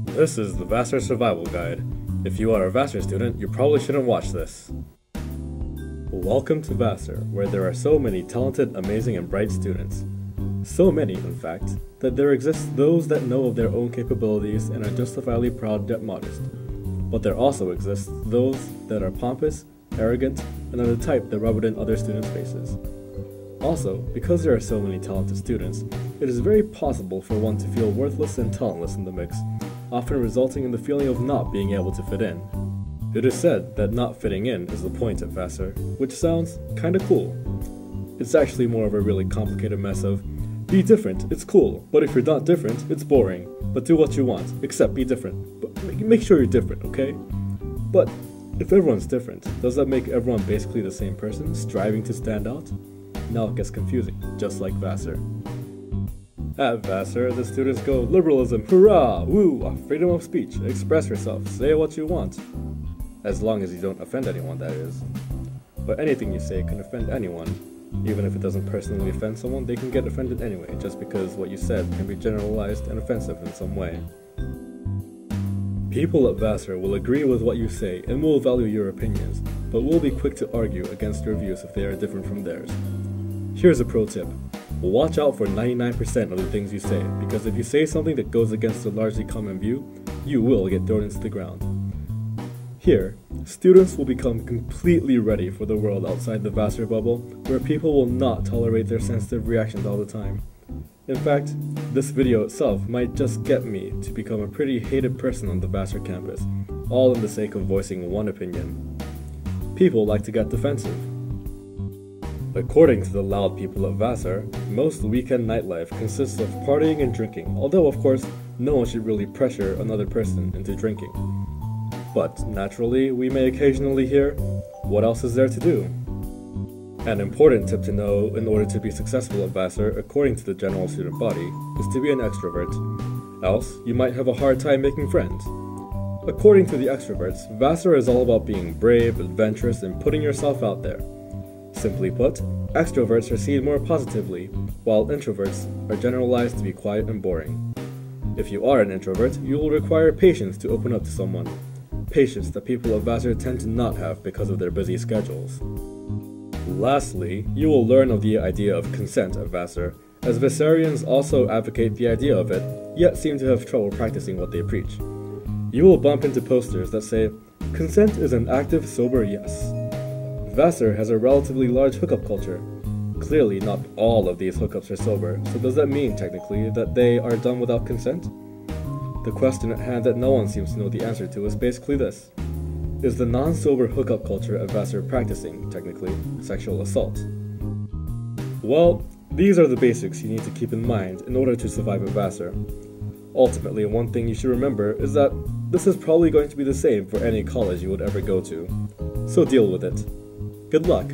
This is the Vassar Survival Guide. If you are a Vassar student, you probably shouldn't watch this. Welcome to Vassar, where there are so many talented, amazing, and bright students. So many, in fact, that there exist those that know of their own capabilities and are justifiably proud yet modest. But there also exist those that are pompous, arrogant, and are the type that rub it in other students' faces. Also, because there are so many talented students, it is very possible for one to feel worthless and talentless in the mix, often resulting in the feeling of not being able to fit in. It is said that not fitting in is the point at Vassar, which sounds kinda cool. It's actually more of a really complicated mess of, be different, it's cool, but if you're not different, it's boring. But do what you want, except be different. But make sure you're different, okay? But if everyone's different, does that make everyone basically the same person, striving to stand out? Now it gets confusing, just like Vassar. At Vassar, the students go, liberalism, hurrah, woo, freedom of speech, express yourself, say what you want. As long as you don't offend anyone, that is. But anything you say can offend anyone. Even if it doesn't personally offend someone, they can get offended anyway, just because what you said can be generalized and offensive in some way. People at Vassar will agree with what you say and will value your opinions, but will be quick to argue against your views if they are different from theirs. Here's a pro tip. Watch out for 99% of the things you say, because if you say something that goes against a largely common view, you will get thrown into the ground. Here, students will become completely ready for the world outside the Vassar bubble, where people will not tolerate their sensitive reactions all the time. In fact, this video itself might just get me to become a pretty hated person on the Vassar campus, all in the sake of voicing one opinion. People like to get defensive. According to the loud people at Vassar, most weekend nightlife consists of partying and drinking, although of course, no one should really pressure another person into drinking. But naturally, we may occasionally hear, what else is there to do? An important tip to know in order to be successful at Vassar, according to the general student body, is to be an extrovert. Else, you might have a hard time making friends. According to the extroverts, Vassar is all about being brave, adventurous, and putting yourself out there. Simply put, extroverts are seen more positively, while introverts are generalized to be quiet and boring. If you are an introvert, you will require patience to open up to someone. Patience that people of Vassar tend to not have because of their busy schedules. Lastly, you will learn of the idea of consent at Vassar, as Vassarians also advocate the idea of it, yet seem to have trouble practicing what they preach. You will bump into posters that say, consent is an active, sober yes. Vassar has a relatively large hookup culture. Clearly not all of these hookups are sober, so does that mean, technically, that they are done without consent? The question at hand that no one seems to know the answer to is basically this. Is the non-sober hookup culture at Vassar practicing, technically, sexual assault? Well, these are the basics you need to keep in mind in order to survive at Vassar. Ultimately, one thing you should remember is that this is probably going to be the same for any college you would ever go to. So deal with it. Good luck!